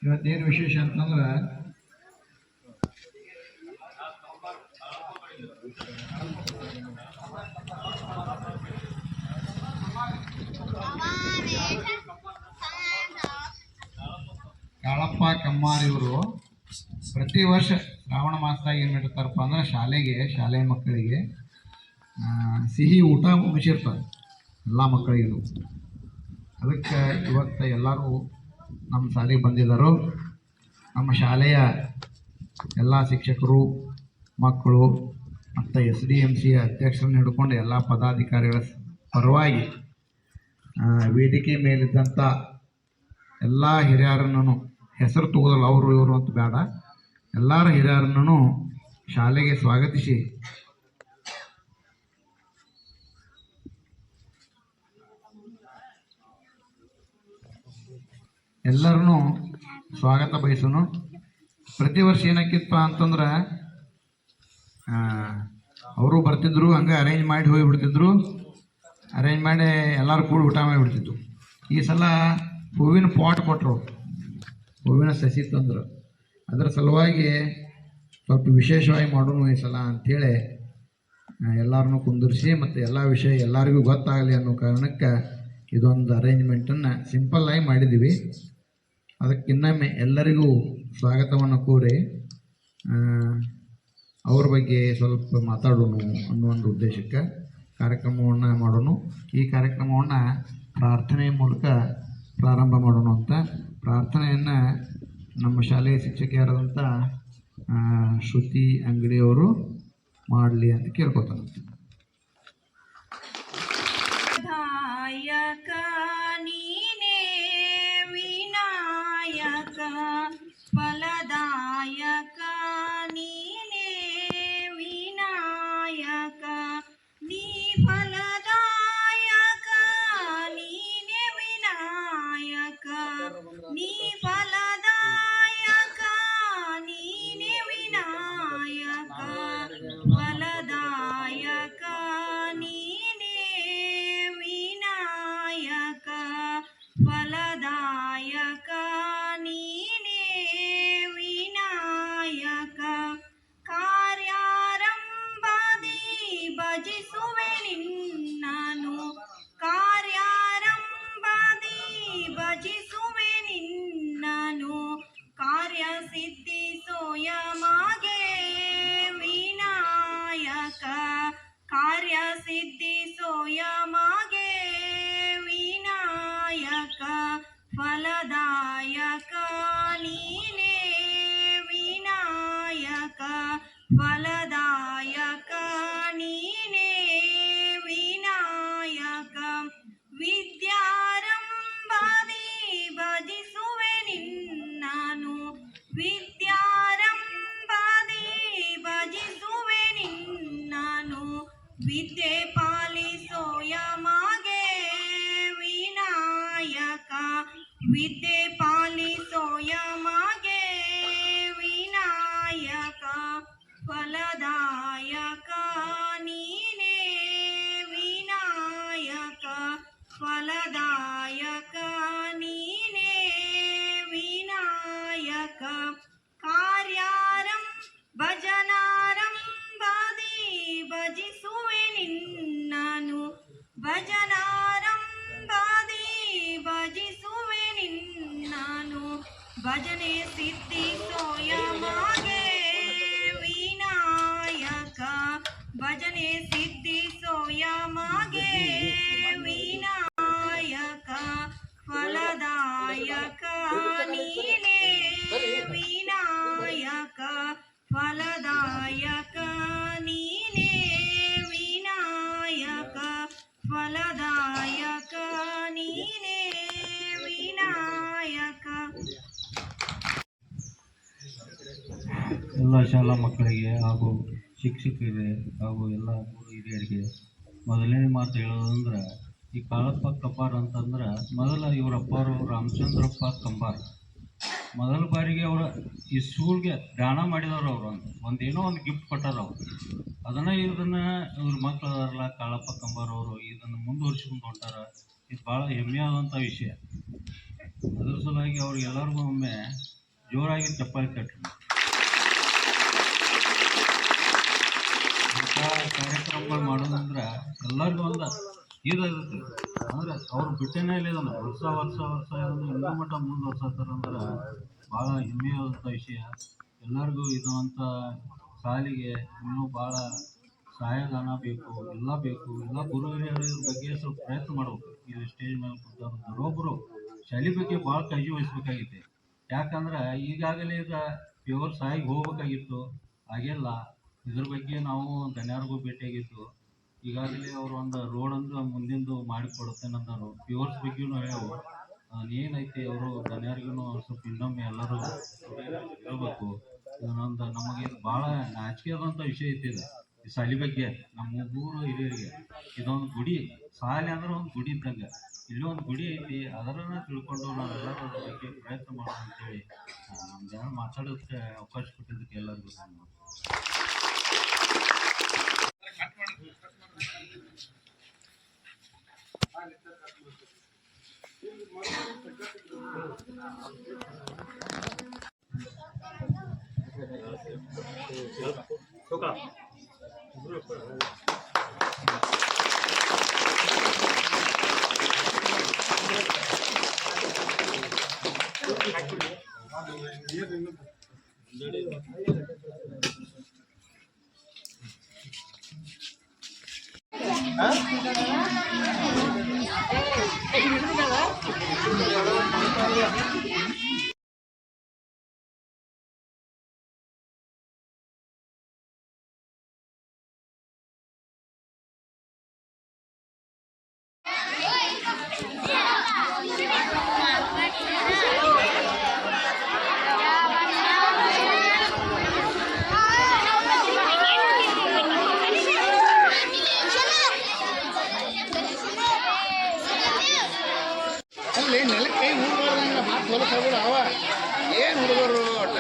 ಇವತ್ತೇನು ವಿಶೇಷ ಅಂತಂದ್ರೆ ಕಾಳಪ್ಪ ಕಮ್ಮಾರ್ ಇವರು ಪ್ರತಿ ವರ್ಷ ಶ್ರಾವಣ ಮಾಸದಾಗ ಏನು ಮಾಡಿರ್ತಾರಪ್ಪ ಅಂದ್ರೆ ಶಾಲೆ ಮಕ್ಕಳಿಗೆ ಸಿಹಿ ಊಟ ಮುಗಿಸಿರ್ತಾರೆ ಎಲ್ಲ ಮಕ್ಕಳಿಗೂ. ಅದಕ್ಕೆ ಇವತ್ತು ಎಲ್ಲರೂ ನಮ್ಮ ಶಾಲೆಗೆ ಬಂದಿದ್ದರು. ನಮ್ಮ ಶಾಲೆಯ ಎಲ್ಲ ಶಿಕ್ಷಕರು, ಮಕ್ಕಳು ಮತ್ತು SDMC ಅಧ್ಯಕ್ಷರನ್ನು ಹಿಡ್ಕೊಂಡು ಎಲ್ಲ ಪದಾಧಿಕಾರಿಗಳ ಪರವಾಗಿ ವೇದಿಕೆ ಮೇಲಿದ್ದಂಥ ಎಲ್ಲ ಹಿರಿಯರನ್ನು ಹೆಸರು ತಗೋದಲ್ಲ, ಅವರು ಇವರು ಅಂತ ಬೇಡ, ಎಲ್ಲರ ಹಿರಿಯರನ್ನು ಶಾಲೆಗೆ ಸ್ವಾಗತಿಸಿ ಎಲ್ಲರನ್ನೂ ಸ್ವಾಗತ ಬಯಸೋನು. ಪ್ರತಿ ವರ್ಷ ಏನಾಕಿತ್ತಪ್ಪ ಅಂತಂದ್ರೆ ಅವರು ಬರ್ತಿದ್ರು, ಹಂಗೆ ಅರೇಂಜ್ ಮಾಡಿ ಹೋಗಿಬಿಡ್ತಿದ್ರು. ಅರೇಂಜ್ ಮಾಡಿ ಎಲ್ಲರೂ ಕೂಡ ಊಟ ಮಾಡಿಬಿಡ್ತಿದ್ರು. ಈ ಸಲ ಹೂವಿನ ಪಾಟ್ ಕೊಟ್ಟರು, ಹೂವಿನ ಸಸಿ ತಂದರು. ಅದರ ಸಲುವಾಗಿ ಸ್ವಲ್ಪ ವಿಶೇಷವಾಗಿ ಮಾಡೋಣ ಈ ಸಲ ಅಂಥೇಳಿ ಎಲ್ಲರನ್ನೂ ಕುಂದಿರಿಸಿ ಮತ್ತು ಎಲ್ಲ ವಿಷಯ ಎಲ್ಲರಿಗೂ ಗೊತ್ತಾಗಲಿ ಅನ್ನೋ ಕಾರಣಕ್ಕೆ ಇದೊಂದು ಅರೇಂಜ್ಮೆಂಟನ್ನು ಸಿಂಪಲ್ಲಾಗಿ ಮಾಡಿದ್ದೀವಿ. ಅದಕ್ಕೆ ಇನ್ನೊಮ್ಮೆ ಎಲ್ಲರಿಗೂ ಸ್ವಾಗತವನ್ನು ಕೋರಿ ಅವ್ರ ಬಗ್ಗೆ ಸ್ವಲ್ಪ ಮಾತಾಡೋಣ ಅನ್ನೋ ಒಂದು ಉದ್ದೇಶಕ್ಕೆ ಕಾರ್ಯಕ್ರಮವನ್ನು ಮಾಡೋಣ. ಈ ಕಾರ್ಯಕ್ರಮವನ್ನು ಪ್ರಾರ್ಥನೆಯ ಮೂಲಕ ಪ್ರಾರಂಭ ಮಾಡೋಣ ಅಂತ ಪ್ರಾರ್ಥನೆಯನ್ನು ನಮ್ಮ ಶಾಲೆಯ ಶಿಕ್ಷಕಿಯರಾದಂಥ ಶ್ರುತಿ ಅಂಗಡಿಯವರು ಮಾಡಲಿ ಅಂತ ಕೇಳ್ಕೊತಾನೆ. ಫಲದಾಯಕ ನೀನೇ ವಿನಾಯಕ, ನೀ ಫಲದಾಯಕ ನೀನೇ ವಿನಾಯಕ, ನೀ ಫಲದಾಯಕ ನೀನೇ ವಿನಾಯಕ, ಫಲದಾಯಕ ನೀನೇ ವಿನಾಯಕ, ಫಲದಾಯಕ ನೀನೇ ವಿನಾಯಕ. ಕಾರ್ಯಾರಂಭದಿ ಭಜಿಸುವೆ ನಿನ್ನನು, ಕಾರ್ಯಾರಂಭದಿ ಭಜಿಸುವೆ ನಿನ್ನನು, ಕಾರ್ಯ ಸಿದ್ಧಿಸೋಯ ಮಾಗೆ ವಿನಾಯಕ, ಕಾರ್ಯ ಸಿದ್ಧಿಸೋಯ ಮಾಗೆ ವಿನಾಯಕ, ಫಲದಾಯಕ ನೀನೇ ವಿನಾಯಕ, ಫಲದಾಯಕ ನೀನೇ ವಿನಾಯಕ. ವಿದ್ಯಾರಂಭದಿ ಭಜಿಸುವೆ ನಿನ್ನನು, ವಿದ್ಯಾರಂಭದಿ ಭಜಿಸುವೆ ನಿನ್ನನು, ವಿದ್ಯೆ ಪಾಲಿಸೋಯ ಮಾಗೆ ವಿನಾಯಕ, ವಿದ್ಯೆ ಪಾಲಿಸೋಯ ಮಾಗೆ ವಿನಾಯಕ, ಫಲದಾಯಕ ನೀನೇ ವಿನಾಯಕ, ಫಲದಾಯಕ ನೀನೇ ವಿನಾಯಕ. ಭಜನಾರಂಭದಿ ಭಜಿಸುವೆ ನಿನ್ನನು, ಭಜನಾರಂಭದಿ ಭಜಿಸುವೆ ನಿನ್ನನು, ಭಜನೆ ಸಿದ್ಧಿಸೋಯ ಮಾಗೆ ವಿನಾಯಕ, ಭಜನೆ ಸಿದ್ಧಿಸೋಯ ಮಾಗೆ ವಿನಾಯಕ, ಫಲದಾಯಕ ನೀನೇ ವಿನಾಯಕ, ಫಲದಾಯಕ ನೀನೇ ವಿನಾಯಕ, ಫಲದಾಯಕ ನೀನೇ ವಿನಾಯಕ. ಎಲ್ಲ ಶಾಲಾ ಮಕ್ಕಳಿಗೆ ಹಾಗೂ ಶಿಕ್ಷಕರಿಗೆ ಹಾಗೂ ಎಲ್ಲ ಗುರು ಹಿರಿಯರಿಗೆ ಮೊದಲನೇ ಮಾತು ಹೇಳೋದಂದ್ರೆ, ಈ ಕಾಳಪ್ಪ ಕಂಬಾರ್ ಅಂತಂದ್ರೆ ಮೊದಲ ಇವರಪ್ಪರು ರಾಮಚಂದ್ರಪ್ಪ ಕಂಬಾರ್ ಮೊದಲ ಬಾರಿಗೆ ಅವರು ಈ ಸ್ಕೂಲ್ಗೆ ದಾನ ಮಾಡಿದವರು. ಅವರು ಒಂದೇನೋ ಒಂದು ಗಿಫ್ಟ್ ಕೊಟ್ಟಾರ ಅವರು. ಅದನ್ನು ಇವ್ರ ಮಕ್ಕಳು ಅದಾರಲ್ಲ ಕಾಳಪ್ಪ ಕಂಬಾರ್ ಅವರು ಇದನ್ನು ಮುಂದುವರಿಸ್ಕೊಂಡು ಹೊಂಟಾರ. ಇದು ಭಾಳ ಹೆಮ್ಮೆಯಾದಂಥ ವಿಷಯ. ಅದ್ರ ಸಲುವಾಗಿ ಅವ್ರಿಗೆಲ್ಲರಿಗೂ ಒಮ್ಮೆ ಜೋರಾಗಿ ಚಪ್ಪಾಳೆ ತಟ್ರಿ. ಇಂಥ ಕಾರ್ಯಕ್ರಮಗಳು ಮಾಡೋದಂದ್ರೆ ಎಲ್ಲರಿಗೂ ಒಂದು ಇರುತ್ತೆ. ಅಂದ್ರೆ ಅವ್ರು ಬಿಟ್ಟೇನೇ ಇಲ್ಲ ಇದನ್ನು ವರ್ಷ ಇನ್ನೂ ಮಟ್ಟ ಮುಂದುವರ್ಸತ್ತಾರಂದ್ರೆ ಭಾಳ ಹೆಮ್ಮೆಯಾದಂಥ ವಿಷಯ. ಎಲ್ಲರಿಗೂ ಇದು ಅಂತ ಸಾಲಿಗೆ ಇನ್ನೂ ಭಾಳ ಸಹಾಯಧನ ಬೇಕು, ಎಲ್ಲ ಬೇಕು. ಎಲ್ಲ ಗುರು ಹಿರಿಯರ ಬಗ್ಗೆ ಸ್ವಲ್ಪ ಪ್ರಯತ್ನ ಮಾಡ್ಬೇಕು. ಇದು ಸ್ಟೇಜ್ ಮೇಲೆ ಕೂತಾರ ಒಬ್ಬರು ಶಾಲೆ ಬಗ್ಗೆ ಭಾಳ ಕಾಳಜಿ ವಹಿಸ್ಬೇಕಾಗೈತೆ. ಯಾಕಂದ್ರೆ ಈಗಾಗಲೇ ಈಗ ಪ್ಯೂರ್ ಸಾಯಿಗೆ ಹೋಗ್ಬೇಕಾಗಿತ್ತು, ಆಗಿಲ್ಲ. ಇದ್ರ ಬಗ್ಗೆ ನಾವು ಗಣ್ಯರಿಗೂ ಭೇಟಿಯಾಗಿದ್ದು, ಈಗಾಗಲೇ ಅವರು ಒಂದು ರೋಡ್ ಅಂದ್ರೆ ಮುಂದಿಂದು ಮಾಡಿಕೊಡುತ್ತೇನೆ ಅಂದರು. ಪ್ಯೂರ್ಸ್ ಬಗ್ಗೆನೂ ಹೇಳ್ಯಾವು. ಏನೈತಿ ಅವರು ಗಣ್ಯರಿಗೂ ಸ್ವಲ್ಪ ಇನ್ನೊಮ್ಮೆ ಎಲ್ಲರೂ ಹೇಳ್ಬೇಕು. ಇದನ್ನೊಂದು ನಮಗೆ ಭಾಳ ನಾಚಿಕೆಯಾದಂಥ ವಿಷಯ ಐತಿ. ಇದು ಈ ಶಾಲೆ ಬಗ್ಗೆ ನಮ್ಮ ಊರು ಹಿರಿಯರಿಗೆ ಇದೊಂದು ಗುಡಿ. ಶಾಲೆ ಅಂದ್ರೆ ಒಂದು ಗುಡಿ ಇದ್ದಂಗೆ. ಇಲ್ಲಿ ಒಂದು ಗುಡಿ ಐತಿ, ಅದರನ್ನ ತಿಳ್ಕೊಂಡು ನಾವೆಲ್ಲರೂ ಅದ್ರ ಬಗ್ಗೆ ಪ್ರಯತ್ನ ಮಾಡೋಣ ಅಂತೇಳಿ ನಮ್ಗೆ ಯಾರು ಮಾತಾಡೋದಕ್ಕೆ ಅವಕಾಶ ಕೊಟ್ಟಿದ್ದಕ್ಕೆ ಎಲ್ಲರಿಗೂ ಧನ್ಯವಾದ. ಅಲ್ಲಿ ನೆಲಕ್ಕೆ ಹೂಡ್ಬಾರ್ದಂಗ ಮಾತು ಹೊಲಕ್ಕೆ ಹೋಗ್ಬಿಡ ಅವ ಏನು ಹುಡುಗರು ಒಟ್ಟ